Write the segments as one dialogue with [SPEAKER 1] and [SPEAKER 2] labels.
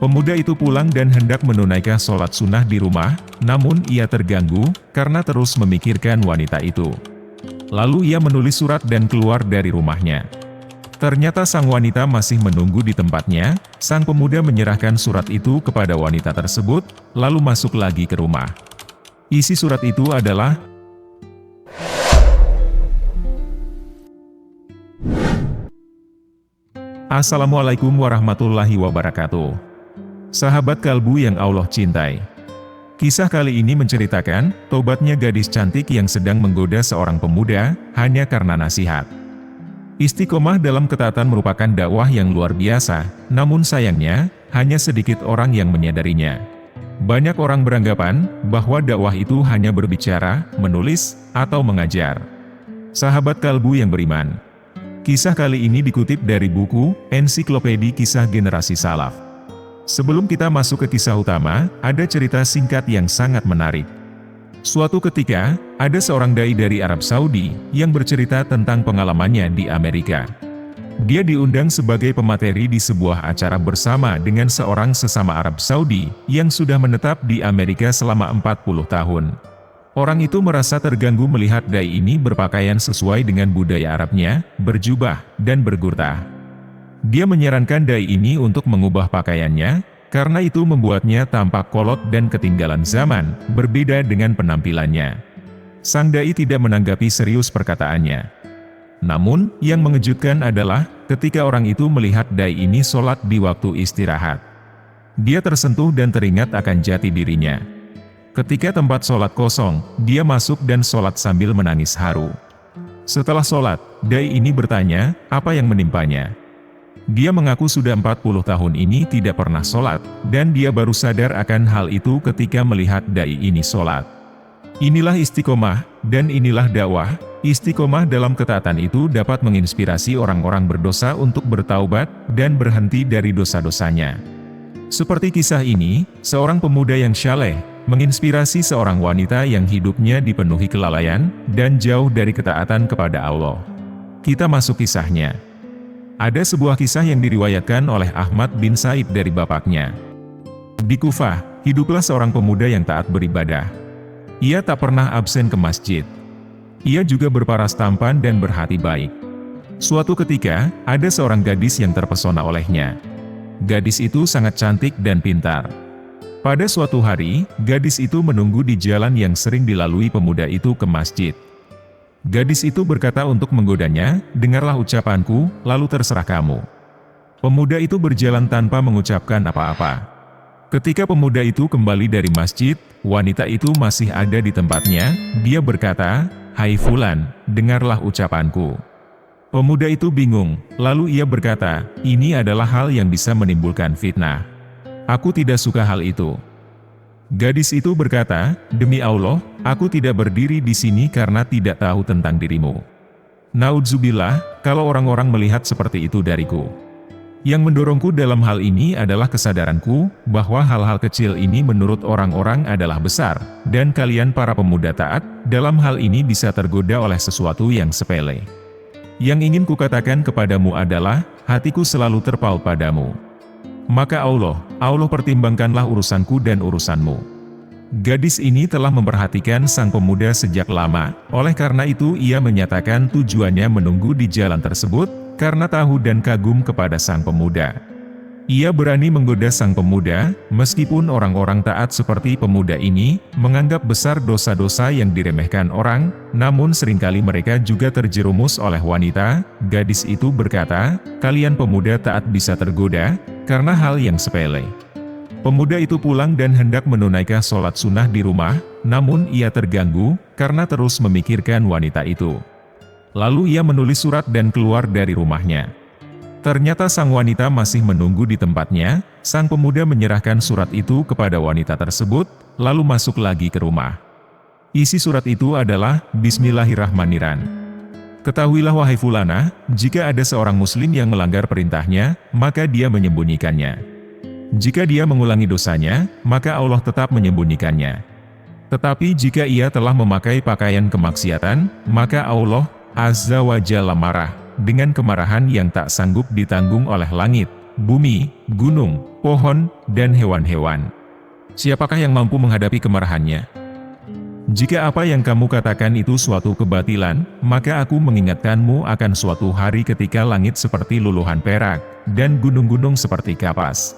[SPEAKER 1] Pemuda itu pulang dan hendak menunaikan sholat sunnah di rumah, namun ia terganggu, karena terus memikirkan wanita itu. Lalu ia menulis surat dan keluar dari rumahnya. Ternyata sang wanita masih menunggu di tempatnya. Sang pemuda menyerahkan surat itu kepada wanita tersebut, lalu masuk lagi ke rumah. Isi surat itu adalah, Assalamualaikum warahmatullahi wabarakatuh. Sahabat kalbu yang Allah cintai. Kisah kali ini menceritakan tobatnya gadis cantik yang sedang menggoda seorang pemuda hanya karena nasihat. Istiqomah dalam ketaatan merupakan dakwah yang luar biasa, namun sayangnya hanya sedikit orang yang menyadarinya. Banyak orang beranggapan bahwa dakwah itu hanya berbicara, menulis, atau mengajar. Sahabat kalbu yang beriman, kisah kali ini dikutip dari buku Ensiklopedia Kisah Generasi Salaf. Sebelum kita masuk ke kisah utama, ada cerita singkat yang sangat menarik. Suatu ketika, ada seorang dai dari Arab Saudi yang bercerita tentang pengalamannya di Amerika. Dia diundang sebagai pemateri di sebuah acara bersama dengan seorang sesama Arab Saudi yang sudah menetap di Amerika selama 40 tahun. Orang itu merasa terganggu melihat dai ini berpakaian sesuai dengan budaya Arabnya, berjubah, dan bergurtah. Dia menyarankan dai ini untuk mengubah pakaiannya, karena itu membuatnya tampak kolot dan ketinggalan zaman, berbeda dengan penampilannya. Sang dai tidak menanggapi serius perkataannya. Namun, yang mengejutkan adalah, ketika orang itu melihat dai ini sholat di waktu istirahat. Dia tersentuh dan teringat akan jati dirinya. Ketika tempat sholat kosong, dia masuk dan sholat sambil menangis haru. Setelah sholat, dai ini bertanya, apa yang menimpanya? Dia mengaku sudah 40 tahun ini tidak pernah sholat, dan dia baru sadar akan hal itu ketika melihat dai ini sholat. Inilah istiqomah, dan inilah dakwah. Istiqomah dalam ketaatan itu dapat menginspirasi orang-orang berdosa untuk bertaubat, dan berhenti dari dosa-dosanya. Seperti kisah ini, seorang pemuda yang syaleh, menginspirasi seorang wanita yang hidupnya dipenuhi kelalaian, dan jauh dari ketaatan kepada Allah. Kita masuk kisahnya. Ada sebuah kisah yang diriwayatkan oleh Ahmad bin Said dari bapaknya. Di Kufah, hiduplah seorang pemuda yang taat beribadah. Ia tak pernah absen ke masjid. Ia juga berparas tampan dan berhati baik. Suatu ketika, ada seorang gadis yang terpesona olehnya. Gadis itu sangat cantik dan pintar. Pada suatu hari, gadis itu menunggu di jalan yang sering dilalui pemuda itu ke masjid. Gadis itu berkata untuk menggodanya, dengarlah ucapanku, lalu terserah kamu. Pemuda itu berjalan tanpa mengucapkan apa-apa. Ketika pemuda itu kembali dari masjid, wanita itu masih ada di tempatnya. Dia berkata, hai Fulan, dengarlah ucapanku. Pemuda itu bingung, lalu ia berkata, ini adalah hal yang bisa menimbulkan fitnah. Aku tidak suka hal itu. Gadis itu berkata, demi Allah, aku tidak berdiri di sini karena tidak tahu tentang dirimu. Naudzubillah, kalau orang-orang melihat seperti itu dariku. Yang mendorongku dalam hal ini adalah kesadaranku, bahwa hal-hal kecil ini menurut orang-orang adalah besar, dan kalian para pemuda taat, dalam hal ini bisa tergoda oleh sesuatu yang sepele. Yang ingin kukatakan kepadamu adalah, hatiku selalu terpaut padamu. Maka Allah pertimbangkanlah urusanku dan urusanmu. Gadis ini telah memperhatikan sang pemuda sejak lama, oleh karena itu ia menyatakan tujuannya menunggu di jalan tersebut, karena tahu dan kagum kepada sang pemuda. Ia berani menggoda sang pemuda, meskipun orang-orang taat seperti pemuda ini, menganggap besar dosa-dosa yang diremehkan orang, namun seringkali mereka juga terjerumus oleh wanita. Gadis itu berkata, kalian pemuda taat bisa tergoda, karena hal yang sepele. Pemuda itu pulang dan hendak menunaikan sholat sunnah di rumah, namun ia terganggu, karena terus memikirkan wanita itu. Lalu ia menulis surat dan keluar dari rumahnya. Ternyata sang wanita masih menunggu di tempatnya. Sang pemuda menyerahkan surat itu kepada wanita tersebut, lalu masuk lagi ke rumah. Isi surat itu adalah, Bismillahirrahmanirrahim. Ketahuilah wahai Fulana, jika ada seorang muslim yang melanggar perintahnya, maka dia menyembunyikannya. Jika dia mengulangi dosanya, maka Allah tetap menyembunyikannya. Tetapi jika ia telah memakai pakaian kemaksiatan, maka Allah Azza wa Jalla marah, dengan kemarahan yang tak sanggup ditanggung oleh langit, bumi, gunung, pohon, dan hewan-hewan. Siapakah yang mampu menghadapi kemarahannya? Jika apa yang kamu katakan itu suatu kebatilan, maka aku mengingatkanmu akan suatu hari ketika langit seperti luluhan perak, dan gunung-gunung seperti kapas.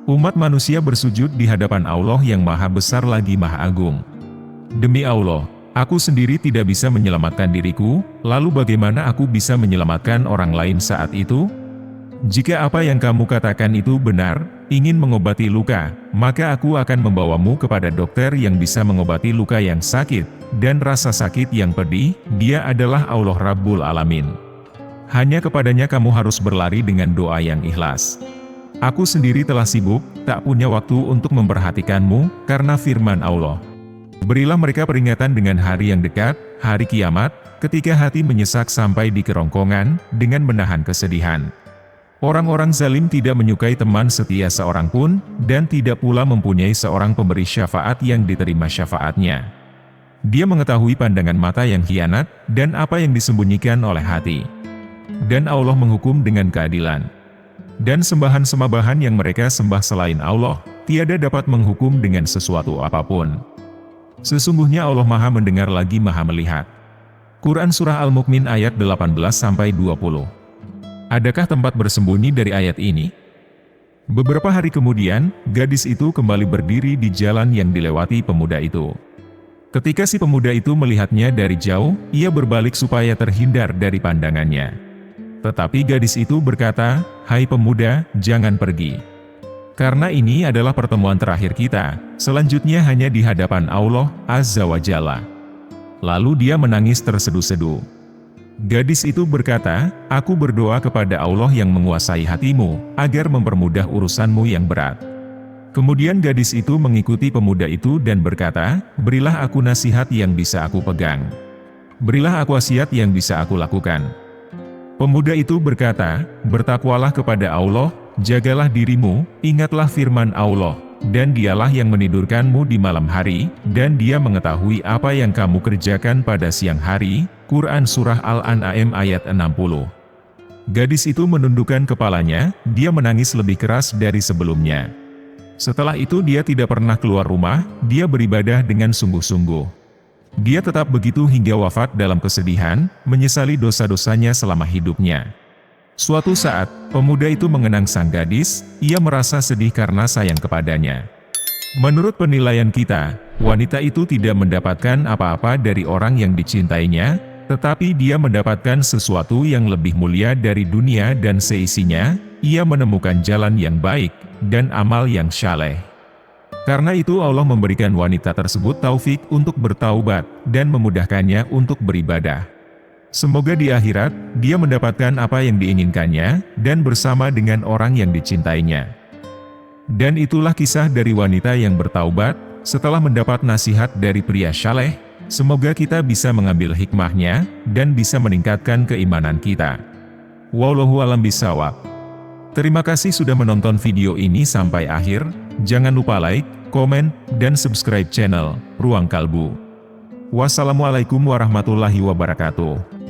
[SPEAKER 1] Umat manusia bersujud di hadapan Allah yang Maha Besar lagi Maha Agung. Demi Allah, aku sendiri tidak bisa menyelamatkan diriku, lalu bagaimana aku bisa menyelamatkan orang lain saat itu? Jika apa yang kamu katakan itu benar, ingin mengobati luka, maka aku akan membawamu kepada dokter yang bisa mengobati luka yang sakit, dan rasa sakit yang pedih. Dia adalah Allah Rabbul Alamin. Hanya kepadanya kamu harus berlari dengan doa yang ikhlas. Aku sendiri telah sibuk, tak punya waktu untuk memperhatikanmu, karena firman Allah. Berilah mereka peringatan dengan hari yang dekat, hari kiamat, ketika hati menyesak sampai di kerongkongan, dengan menahan kesedihan. Orang-orang zalim tidak menyukai teman setia seorang pun, dan tidak pula mempunyai seorang pemberi syafaat yang diterima syafaatnya. Dia mengetahui pandangan mata yang khianat, dan apa yang disembunyikan oleh hati. Dan Allah menghukum dengan keadilan. Dan sembahan-sembahan yang mereka sembah selain Allah, tiada dapat menghukum dengan sesuatu apapun. Sesungguhnya Allah Maha mendengar lagi Maha melihat. Quran Surah Al-Mu'min ayat 18-20. Adakah tempat bersembunyi dari ayat ini? Beberapa hari kemudian, gadis itu kembali berdiri di jalan yang dilewati pemuda itu. Ketika si pemuda itu melihatnya dari jauh, ia berbalik supaya terhindar dari pandangannya. Tetapi gadis itu berkata, "Hai pemuda, jangan pergi. Karena ini adalah pertemuan terakhir kita, selanjutnya hanya di hadapan Allah Azza wa Jalla." Lalu dia menangis terseduh-seduh. Gadis itu berkata, "Aku berdoa kepada Allah yang menguasai hatimu, agar mempermudah urusanmu yang berat." Kemudian gadis itu mengikuti pemuda itu dan berkata, "Berilah aku nasihat yang bisa aku pegang. Berilah aku wasiat yang bisa aku lakukan." Pemuda itu berkata, "Bertakwalah kepada Allah, jagalah dirimu, ingatlah firman Allah, dan dialah yang menidurkanmu di malam hari, dan dia mengetahui apa yang kamu kerjakan pada siang hari." Quran Surah Al-An'am ayat 60. Gadis itu menundukkan kepalanya, dia menangis lebih keras dari sebelumnya. Setelah itu dia tidak pernah keluar rumah, dia beribadah dengan sungguh-sungguh. Dia tetap begitu hingga wafat dalam kesedihan, menyesali dosa-dosanya selama hidupnya. Suatu saat, pemuda itu mengenang sang gadis, ia merasa sedih karena sayang kepadanya. Menurut penilaian kita, wanita itu tidak mendapatkan apa-apa dari orang yang dicintainya, tetapi dia mendapatkan sesuatu yang lebih mulia dari dunia dan seisinya, ia menemukan jalan yang baik, dan amal yang syaleh. Karena itu Allah memberikan wanita tersebut taufik untuk bertaubat, dan memudahkannya untuk beribadah. Semoga di akhirat, dia mendapatkan apa yang diinginkannya, dan bersama dengan orang yang dicintainya. Dan itulah kisah dari wanita yang bertaubat, setelah mendapat nasihat dari pria syaleh. Semoga kita bisa mengambil hikmahnya, dan bisa meningkatkan keimanan kita. Wallahu a'lam bishawab. Terima kasih sudah menonton video ini sampai akhir. Jangan lupa like, komen, dan subscribe channel Ruang Kalbu. Wassalamualaikum warahmatullahi wabarakatuh.